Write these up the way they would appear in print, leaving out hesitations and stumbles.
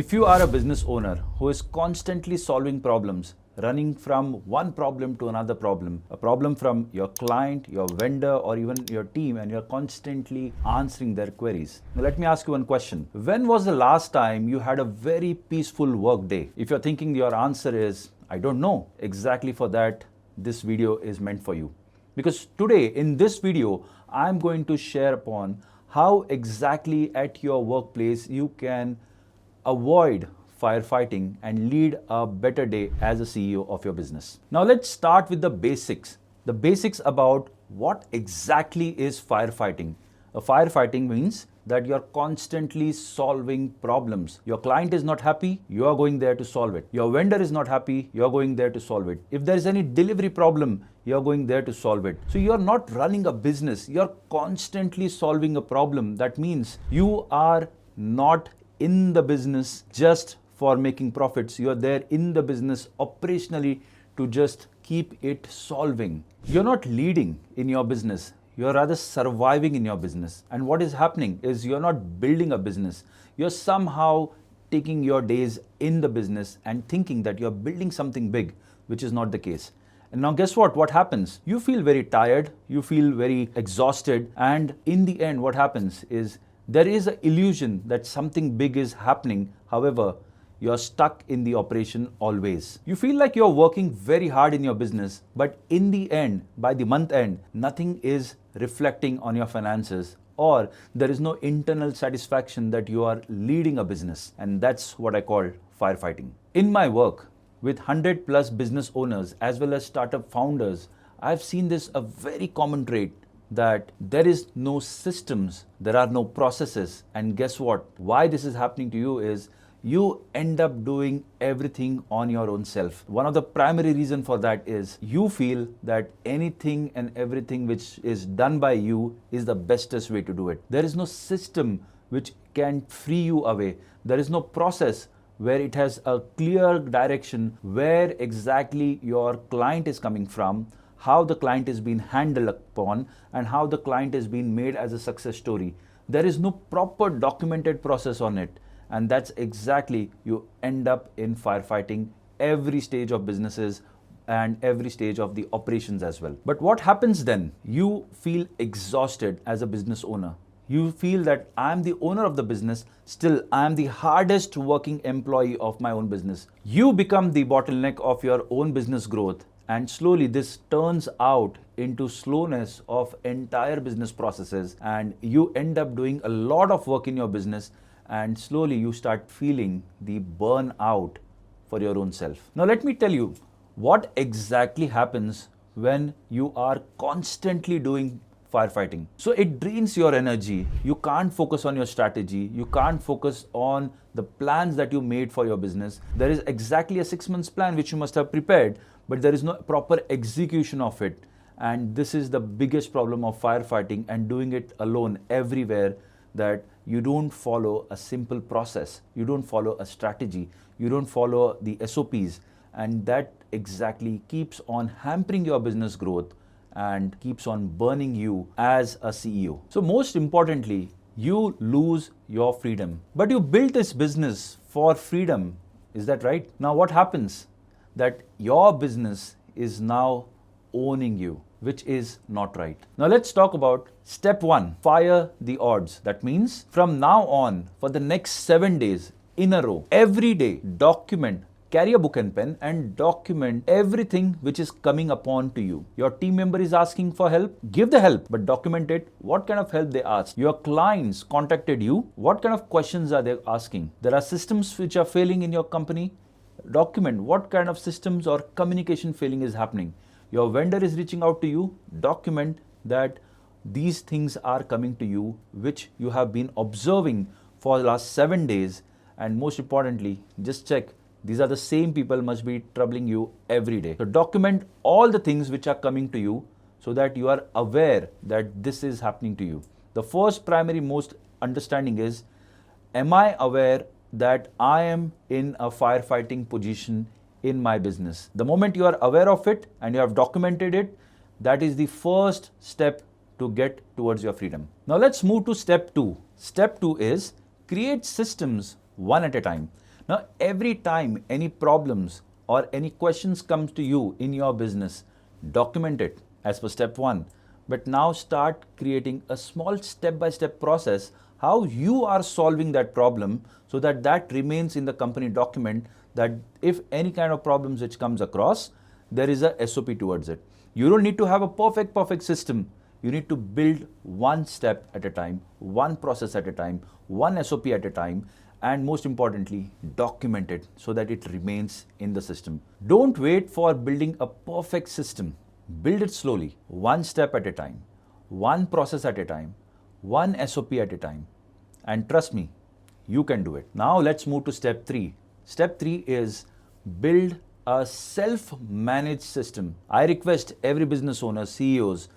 If you are a business owner who is constantly solving problems, running from one problem to another problem, a problem from your client, your vendor, or even your team, and you're constantly answering their queries. Now, let me ask you one question. When was the last time you had a very peaceful work day? If you're thinking your answer is, I don't know, exactly for that, this video is meant for you. Because today, in this video, I'm going to share upon how exactly at your workplace you can avoid firefighting and lead a better day as a CEO of your business. Now let's start with the basics. The basics about what exactly is firefighting. Firefighting means that you're constantly solving problems. Your client is not happy, you're going there to solve it. Your vendor is not happy, you're going there to solve it. If there is any delivery problem, you're going there to solve it. So you're not running a business, you're constantly solving a problem. That means you are not in the business just for making profits. You're there in the business operationally to just keep it solving. You're not leading in your business. You're rather surviving in your business. And what is happening is you're not building a business. You're somehow taking your days in the business and thinking that you're building something big, which is not the case. And now guess what? What happens? You feel very tired, you feel very exhausted, and in the end what happens is there is an illusion that something big is happening. However, you're stuck in the operation always. You feel like you're working very hard in your business, but in the end, by the month end, nothing is reflecting on your finances, or there is no internal satisfaction that you are leading a business. And that's what I call firefighting. In my work with 100 plus business owners as well as startup founders, I've seen this a very common trait, that there is no systems, there are no processes. And guess what? Why this is happening to you is you end up doing everything on your own self. One of the primary reasons for that is you feel that anything and everything which is done by you is the bestest way to do it. There is no system which can free you away. There is no process where it has a clear direction where exactly your client is coming from, how the client is being handled upon, and how the client is being made as a success story. There is no proper documented process on it. And that's exactly you end up in firefighting every stage of businesses and every stage of the operations as well. But what happens then? You feel exhausted as a business owner. You feel that I'm the owner of the business, still I'm the hardest working employee of my own business. You become the bottleneck of your own business growth. And slowly this turns out into slowness of entire business processes, and you end up doing a lot of work in your business, and slowly you start feeling the burnout for your own self. Now let me tell you what exactly happens when you are constantly doing firefighting. So it drains your energy. You can't focus on your strategy. You can't focus on the plans that you made for your business. There is exactly a 6 months plan which you must have prepared, but there is no proper execution of it. And this is the biggest problem of firefighting and doing it alone everywhere, that you don't follow a simple process. You don't follow a strategy. You don't follow the SOPs. And that exactly keeps on hampering your business growth and keeps on burning you as a CEO. So most importantly, you lose your freedom. But you built this business for freedom. Is that right? Now what happens? That your business is now owning you, which is not right. Now let's talk about step 1, fire the odds. That means from now on, for the next 7 days in a row, every day, document, carry a book and pen and document everything which is coming upon to you. Your team member is asking for help, give the help, but document it. What kind of help they asked? Your clients contacted you. What kind of questions are they asking? There are systems which are failing in your company. Document what kind of systems or communication failing is happening. Your vendor is reaching out to you. Document that these things are coming to you, which you have been observing for the last 7 days. And most importantly, just check, these are the same people must be troubling you every day. So document all the things which are coming to you so that you are aware that this is happening to you. The first primary most understanding is, am I aware that I am in a firefighting position in my business? The moment you are aware of it and you have documented it, that is the first step to get towards your freedom. Now let's move to step 2. Step 2 is create systems one at a time. Now, every time any problems or any questions comes to you in your business, document it as per step 1. But now start creating a small step-by-step process how you are solving that problem so that that remains in the company document, that if any kind of problems which comes across, there is a SOP towards it. You don't need to have a perfect system. You need to build one step at a time, one process at a time, one SOP at a time, and most importantly, document it so that it remains in the system. Don't wait for building a perfect system. Build it slowly, one step at a time, one process at a time, one SOP at a time. And trust me, you can do it. Now let's move to step 3. Step 3 is build a self-managed system. I request every business owner, CEOs,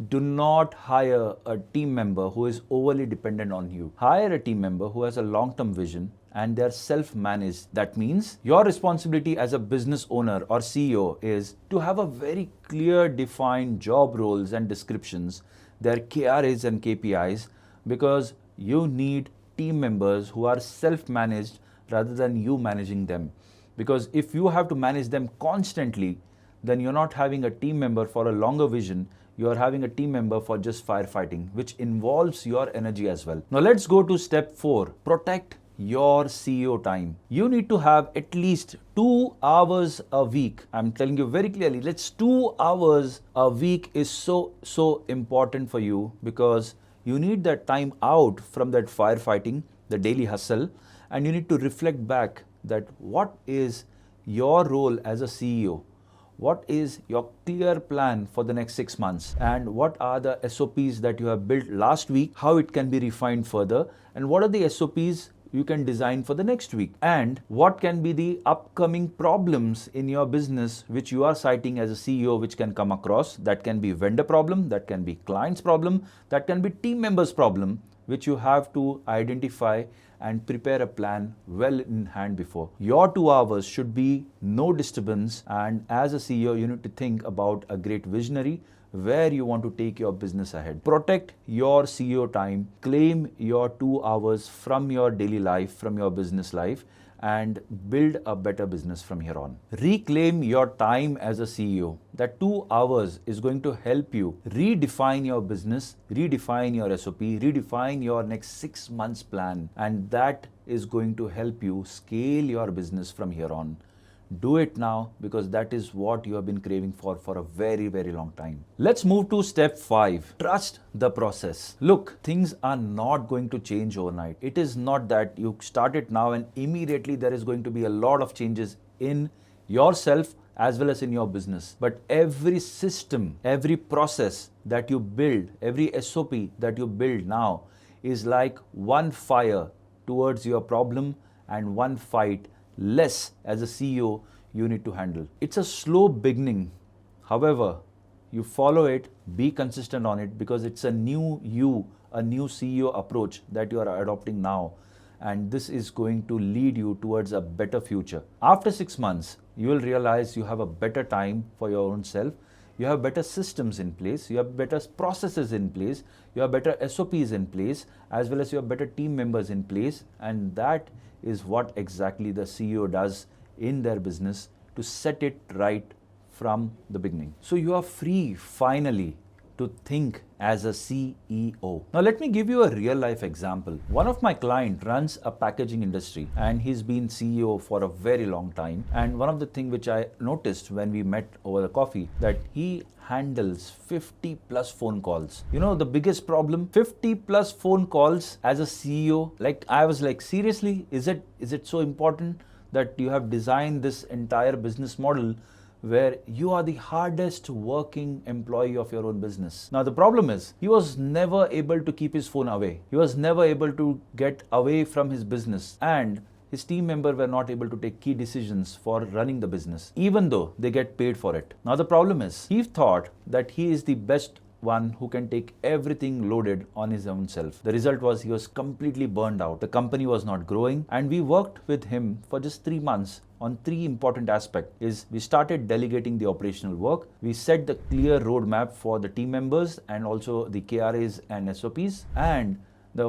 do not hire a team member who is overly dependent on you. Hire a team member who has a long-term vision and they're self-managed. That means your responsibility as a business owner or CEO is to have a very clear defined job roles and descriptions, their KRAs and KPIs, because you need team members who are self-managed rather than you managing them. Because if you have to manage them constantly, then you're not having a team member for a longer vision. You're having a team member for just firefighting, which involves your energy as well. Now let's go to step 4. Protect your CEO time. You need to have at least 2 hours a week. I'm telling you very clearly, 2 hours a week is so important for you, because you need that time out from that firefighting, the daily hustle, and you need to reflect back that what is your role as a CEO? What is your clear plan for the next 6 months? And what are the SOPs that you have built last week, how it can be refined further? And what are the SOPs you can design for the next week? And what can be the upcoming problems in your business which you are citing as a CEO which can come across? That can be vendor problem, that can be client's problem, that can be team members problem, which you have to identify and prepare a plan well in hand before. Your 2 hours should be no disturbance, and as a CEO, you need to think about a great visionary where you want to take your business ahead. Protect your CEO time, claim your 2 hours from your daily life, from your business life, and build a better business from here on. Reclaim your time as a CEO. That 2 hours is going to help you redefine your business, redefine your SOP, redefine your next 6 months plan, and that is going to help you scale your business from here on. Do it now, because that is what you have been craving for a very long time. Let's move to step 5. Trust the process. Look, things are not going to change overnight. It is not that you start it now and immediately there is going to be a lot of changes in yourself as well as in your business. But every system, every process that you build, every SOP that you build now is like one fire towards your problem and one fight less as a CEO you need to handle. It's a slow beginning. However, you follow it, be consistent on it, because it's a new CEO approach that you are adopting now. And this is going to lead you towards a better future. After 6 months, you will realize you have a better time for your own self. You have better systems in place, you have better processes in place, you have better SOPs in place, as well as you have better team members in place. And that is what exactly the CEO does in their business, to set it right from the beginning. So you are free finally to think as a CEO. Now let me give you a real life example. One of my clients runs a packaging industry and he's been CEO for a very long time. And one of the things which I noticed when we met over the coffee, that he handles 50 plus phone calls. You know the biggest problem? 50 plus phone calls as a CEO. Like, I was like, seriously, is it so important that you have designed this entire business model where you are the hardest working employee of your own business? Now the problem is, he was never able to keep his phone away. He was never able to get away from his business, and his team members were not able to take key decisions for running the business, even though they get paid for it. Now the problem is, he thought that he is the best one who can take everything loaded on his own self. The result was he was completely burned out. The company was not growing, and we worked with him for just 3 months on 3 important aspects. Is we started delegating the operational work, we set the clear roadmap for the team members and also the KRAs and SOPs, and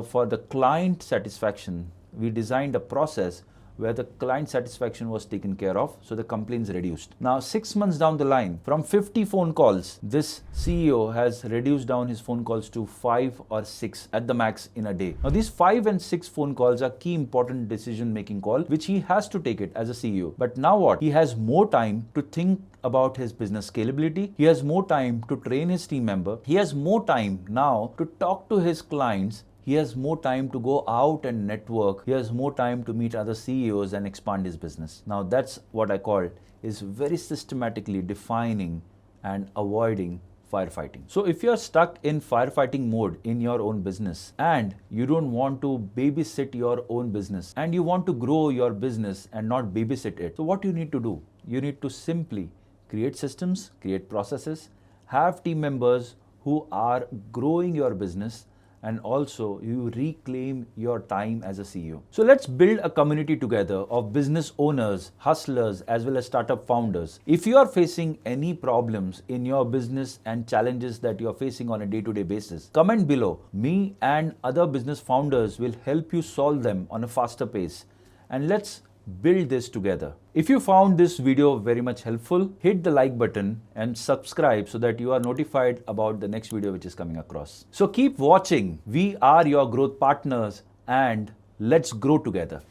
for the client satisfaction, we designed a process where the client satisfaction was taken care of, so the complaints reduced. Now 6 months down the line, from 50 phone calls, this CEO has reduced down his phone calls to 5 or 6 at the max in a day. Now these 5 and 6 phone calls are key important decision making call which he has to take it as a CEO. But now what? He has more time to think about his business scalability. He has more time to train his team member. He has more time now to talk to his clients. He has more time to go out and network. He has more time to meet other CEOs and expand his business. Now that's what I call is very systematically defining and avoiding firefighting. So if you're stuck in firefighting mode in your own business and you don't want to babysit your own business and you want to grow your business and not babysit it, so what you need to do? You need to simply create systems, create processes, have team members who are growing your business, and also you reclaim your time as a CEO. So let's build a community together of business owners, hustlers, as well as startup founders. If you are facing any problems in your business and challenges that you are facing on a day-to-day basis, comment below. Me and other business founders will help you solve them on a faster pace. And let's build this together. If you found this video very much helpful, hit the like button and subscribe so that you are notified about the next video which is coming across. So keep watching. We are your growth partners and let's grow together.